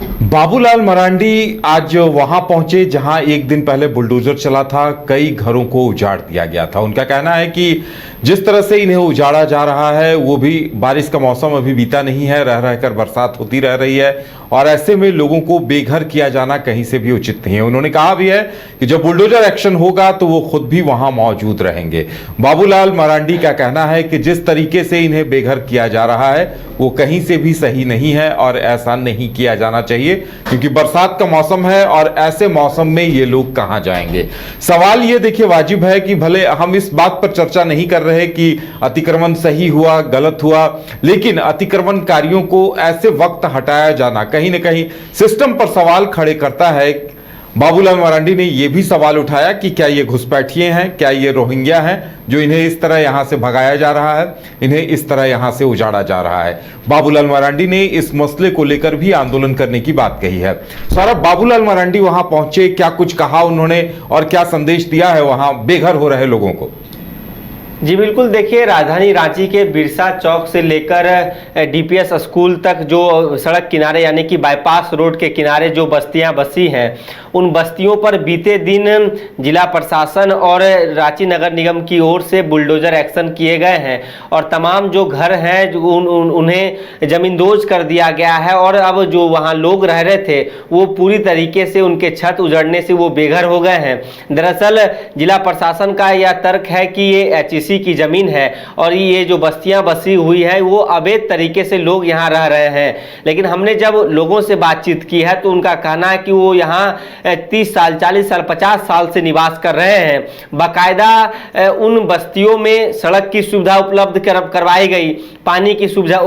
बाबूलाल मरांडी आज वहां पहुंचे जहां एक दिन पहले बुलडोजर चला था, कई घरों को उजाड़ दिया गया था। उनका कहना है कि जिस तरह से इन्हें उजाड़ा जा रहा है वो भी बारिश का मौसम अभी बीता नहीं है, रह रहकर बरसात होती रह रही है और ऐसे में लोगों को बेघर किया जाना कहीं से भी उचित नहीं है। उन्होंने कहा भी है कि जब बुलडोजर एक्शन होगा तो वो खुद भी वहां मौजूद रहेंगे। बाबूलाल मरांडी का कहना है कि जिस तरीके से इन्हें बेघर किया जा रहा है वो कहीं से भी सही नहीं है और ऐसा नहीं किया जाना चाहिए, क्योंकि बरसात का मौसम है और ऐसे मौसम में ये लोग कहां जाएंगे। सवाल ये देखिए वाजिब है कि भले हम इस बात पर चर्चा नहीं कर रहे कि अतिक्रमण सही हुआ गलत हुआ, लेकिन अतिक्रमणकारियों को ऐसे वक्त हटाया जाना कहीं ना कहीं सिस्टम पर सवाल खड़े करता है। बाबूलाल मरांडी ने यह भी सवाल उठाया कि क्या ये घुसपैठिए हैं, क्या ये रोहिंग्या हैं जो इन्हें इस तरह यहां से भगाया जा रहा है, इन्हें इस तरह यहां से उजाड़ा जा रहा है। बाबूलाल मरांडी ने इस मसले को लेकर भी आंदोलन करने की बात कही है। सौरभ, बाबूलाल मरांडी वहां पहुंचे, क्या कुछ कहा उन्होंने और क्या संदेश दिया है वहां बेघर हो रहे लोगों को? जी बिल्कुल, देखिए राजधानी रांची के बिरसा चौक से लेकर डीपीएस स्कूल तक जो सड़क किनारे यानी कि बाईपास रोड के किनारे जो बस्तियां बसी हैं, उन बस्तियों पर बीते दिन जिला प्रशासन और रांची नगर निगम की ओर से बुलडोजर एक्शन किए गए हैं और तमाम जो घर हैं उन्हें जमींदोज कर दिया गया है और अब जो वहां लोग रह रहे थे वो पूरी तरीके से उनके छत उजड़ने से वो बेघर हो गए हैं। दरअसल जिला प्रशासन का यह तर्क है कि ये एचईसी की जमीन है और ये जो बस्तियां बसी हुई है वो अवैध तरीके से लोग यहाँ रह रहे हैं। लेकिन हमने जब लोगों से बातचीत की है तो उनका कहना है कि वो यहाँ 30 साल 40 साल 50 साल से निवास कर रहे हैं। बाकायदा उन बस्तियों में सड़क की सुविधा उपलब्ध करवाई गई, पानी की सुविधा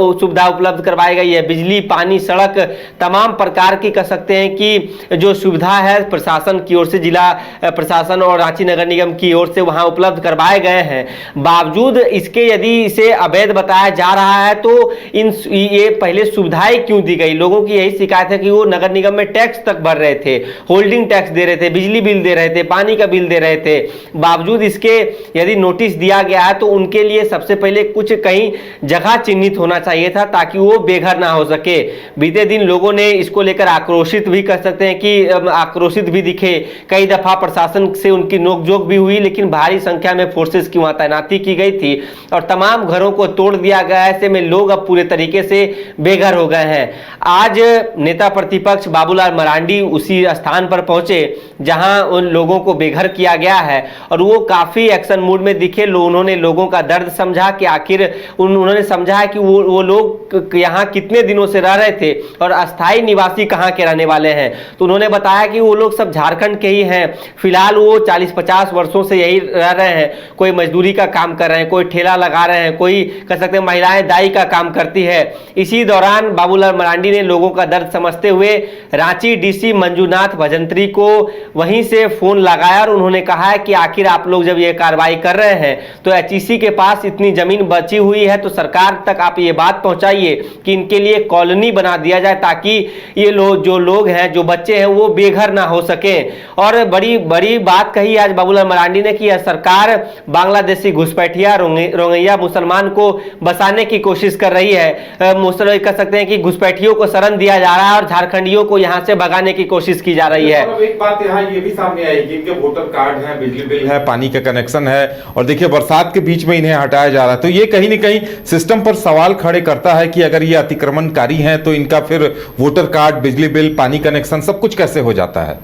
उपलब्ध करवाई गई है, बिजली पानी सड़क तमाम प्रकार की कह सकते हैं कि जो सुविधा है प्रशासन की ओर से, जिला प्रशासन और रांची नगर निगम की ओर से वहां उपलब्ध करवाए गए हैं। बावजूद इसके यदि इसे अवैध बताया जा रहा है तो ये पहले सुविधाएं क्यों दी गई? लोगों की यही शिकायत है कि वो नगर निगम में टैक्स तक भर रहे थे, होल्डिंग टैक्स दे रहे थे, बिजली बिल दे रहे थे, पानी का बिल दे रहे थे। बावजूद इसके यदि नोटिस दिया गया है तो उनके लिए सबसे पहले कुछ कहीं जगह चिन्हित होना चाहिए था ताकि वो बेघर ना हो सके। बीते दिन लोगों ने इसको लेकर आक्रोशित भी कर सकते हैं कि आक्रोशित भी दिखे, कई दफा प्रशासन से उनकी नोकझोंक भी हुई, लेकिन भारी संख्या में फोर्सेस की वहां तैनाती की गई थी और तमाम घरों को तोड़ दिया गया है। ऐसे में लोग अब पूरे तरीके से बेघर हो गए हैं। आज नेता प्रतिपक्ष बाबूलाल मरांडी उसी स्थान पर पहुंचे जहां उन लोगों को बेघर किया गया है और वो काफी एक्शन मूड में दिखे। उन्होंने लोगों का दर्द समझा कि आखिर उन्होंने समझा है कि वो लोग यहाँ कितने दिनों से रह रहे थे और अस्थायी निवासी कहाँ के रहने वाले हैं। तो उन्होंने बताया कि वो लोग सब झारखंड के ही हैं, फिलहाल वो 40-50 वर्षों से यही रह रहे हैं। कोई मजदूरी का काम कर रहे हैं, कोई ठेला लगा रहे हैं, कोई कह सकते हैं महिलाएं दाई का काम करती है। इसी दौरान बाबूलाल मरांडी ने लोगों का दर्द समझते हुए रांची डीसी मंजूनाथ भजंत्री को वहीं से फोन लगाया और उन्होंने कहा है कि आखिर आप लोग जब ये कार्रवाई कर रहे हैं तो एचईसी के पास इतनी जमीन बची हुई है तो सरकार तक आप ये बात पहुंचाइए कि इनके लिए कॉलोनी बना दिया जाए ताकि ये जो लोग हैं, जो बच्चे हैं, वो बेघर ना हो सके। और बड़ी बड़ी बात कही आज बाबूलाल मरांडी ने कि सरकार बांग्लादेशी घुसपैठिया रोहिंग्या मुसलमान को बसाने की कोशिश कर रही है। मुसलमान कह सकते हैं कि घुसपैठियों को शरण दिया जा रहा है और झारखंडियों को यहां से भगाने की कोशिश की जा रही है। एक बात यहाँ ये भी सामने आई कि इनके वोटर कार्ड है, बिजली बिल है, पानी का कनेक्शन है और देखिए बरसात के बीच में इन्हें हटाया जा रहा है। तो ये कहीं ना कहीं सिस्टम पर सवाल खड़े करता है कि अगर ये अतिक्रमणकारी हैं तो इनका फिर वोटर कार्ड, बिजली बिल, पानी कनेक्शन सब कुछ कैसे हो जाता है?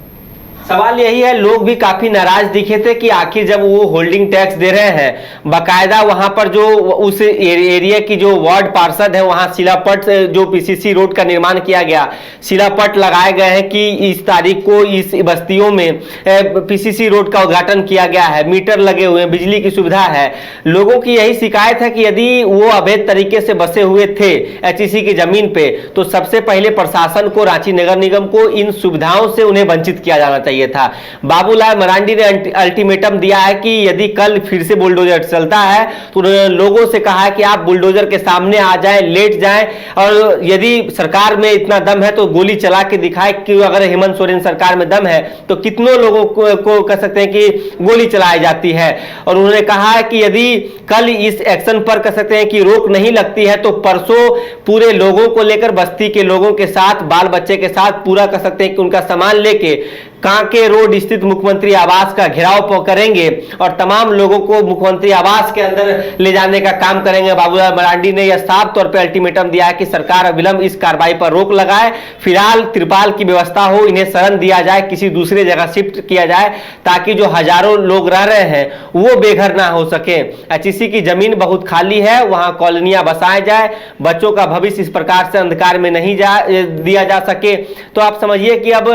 सवाल यही है। लोग भी काफी नाराज दिखे थे कि आखिर जब वो होल्डिंग टैक्स दे रहे हैं, बाकायदा वहां पर जो उस एरिया की जो वार्ड पार्षद है वहां शिलापट जो पीसीसी रोड का निर्माण किया गया, शिलापट लगाए गए हैं कि इस तारीख को इस बस्तियों में पीसीसी रोड का उद्घाटन किया गया है, मीटर लगे हुए हैं, बिजली की सुविधा है। लोगों की यही शिकायत है कि यदि वो अवैध तरीके से बसे हुए थे एचईसी की जमीन पे तो सबसे पहले प्रशासन को, रांची नगर निगम को इन सुविधाओं से उन्हें वंचित किया जाना चाहिए। चाहिए था। बाबूलाल मरांडी ने अल्टीमेटम दिया है कि यदि कल फिर से बुलडोजर चलता है तो उन्होंने लोगों से कहा है कि आप बुलडोजर के सामने आ जाएं, लेट जाएं, और यदि सरकार में इतना दम है तो गोली चला के दिखाए कि अगर हेमंत सोरेन सरकार में दम है तो कितनों लोगों को कह सकते हैं कि गोली चलाई जाती है। और उन्होंने कहा है कि यदि कल इस एक्शन पर कह सकते हैं कि रोक नहीं लगती है तो परसों पूरे लोगों को लेकर, बस्ती के लोगों के साथ, बाल बच्चे के साथ पूरा कह सकते हैं कि उनका सामान लेके कांके रोड स्थित मुख्यमंत्री आवास का घेराव करेंगे और तमाम लोगों को मुख्यमंत्री आवास के अंदर ले जाने का काम करेंगे। बाबूलाल मरांडी ने यह साफ तौर पर अल्टीमेटम दिया है कि सरकार अविलंब इस कार्रवाई पर रोक लगाए, फिलहाल त्रिपाल की व्यवस्था हो, इन्हें शरण दिया जाए, किसी दूसरे जगह शिफ्ट किया जाए ताकि जो हजारों लोग रह रहे हैं वो बेघर ना हो सके। एचईसी की जमीन बहुत खाली है, वहां कॉलोनियां बसाए जाए, बच्चों का भविष्य इस प्रकार से अंधकार में नहीं दिया जा सके। तो आप समझिए कि अब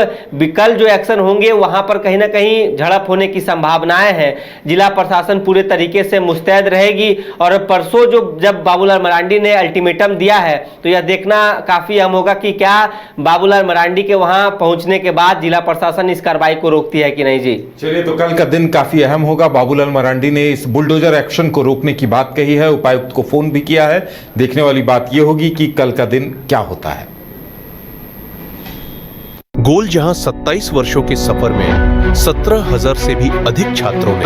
कल जो एक्शन होंगे वहां पर कहीं ना कहीं झड़प होने की संभावनाएं हैं। जिला प्रशासन पूरे तरीके से मुस्तैद रहेगी और परसों जब बाबूलाल मरांडी ने अल्टीमेटम दिया है तो यह देखना काफी अहम होगा कि क्या बाबूलाल मरांडी के वहां पहुंचने के बाद जिला प्रशासन इस कार्रवाई को रोकती है कि नहीं। जी चलिए, तो कल का दिन काफी अहम होगा। बाबूलाल मरांडी ने इस बुलडोजर एक्शन को रोकने की बात कही है, उपायुक्त को फोन भी किया है। देखने वाली बात यह होगी कि कल का दिन क्या होता है। गोल जहां 27 वर्षों के सफर में 17,000 से भी अधिक छात्रों ने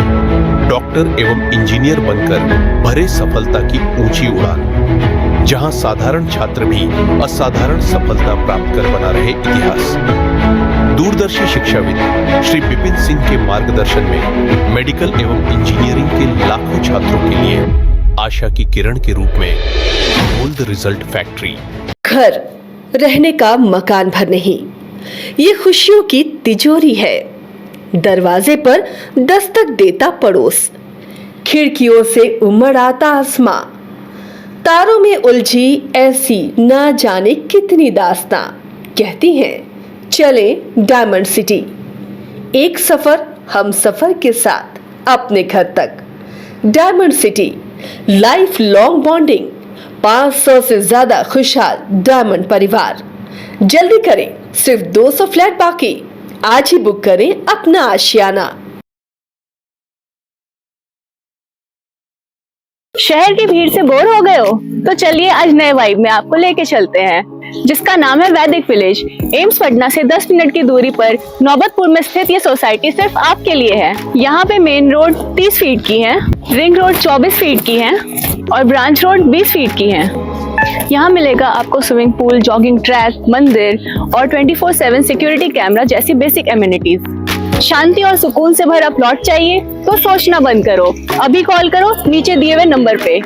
डॉक्टर एवं इंजीनियर बनकर भरे सफलता की ऊंची उड़ान, जहां साधारण छात्र भी असाधारण सफलता प्राप्त कर बना रहे इतिहास। दूरदर्शी शिक्षाविद श्री विपिन सिंह के मार्गदर्शन में मेडिकल एवं इंजीनियरिंग के लाखों छात्रों के लिए आशा की किरण के रूप में गोल्ड रिजल्ट फैक्ट्री। घर रहने का मकान भर नहीं, ये खुशियों की तिजोरी है। दरवाजे पर दस्तक देता पड़ोस, खिड़कियों से उमड़ आता आसमां, तारों में उलझी ऐसी ना जाने कितनी दास्तां। कहती हैं चले डायमंड सिटी, एक सफर हम सफर के साथ अपने घर तक। Diamond city, life long bonding, 500 से ज्यादा खुशहाल डायमंड परिवार। जल्दी करें, सिर्फ 200 फ्लैट बाकी। आज ही बुक करें अपना आशियाना। शहर की भीड़ से बोर हो गए हो तो चलिए आज नए वाइब में आपको लेके चलते हैं, जिसका नाम है वैदिक विलेज। एम्स पटना से 10 मिनट की दूरी पर नौबतपुर में स्थित ये सोसाइटी सिर्फ आपके लिए है। यहाँ पे मेन रोड 30 फीट की है, रिंग रोड 24 फीट की है और ब्रांच रोड 20 फीट की है। यहाँ मिलेगा आपको स्विमिंग पूल, जॉगिंग ट्रैक, मंदिर और 24/7 सिक्योरिटी कैमरा जैसी बेसिक एमिनिटीज। शांति और सुकून से भरा प्लॉट चाहिए तो सोचना बंद करो, अभी कॉल करो नीचे दिए हुए नंबर पे।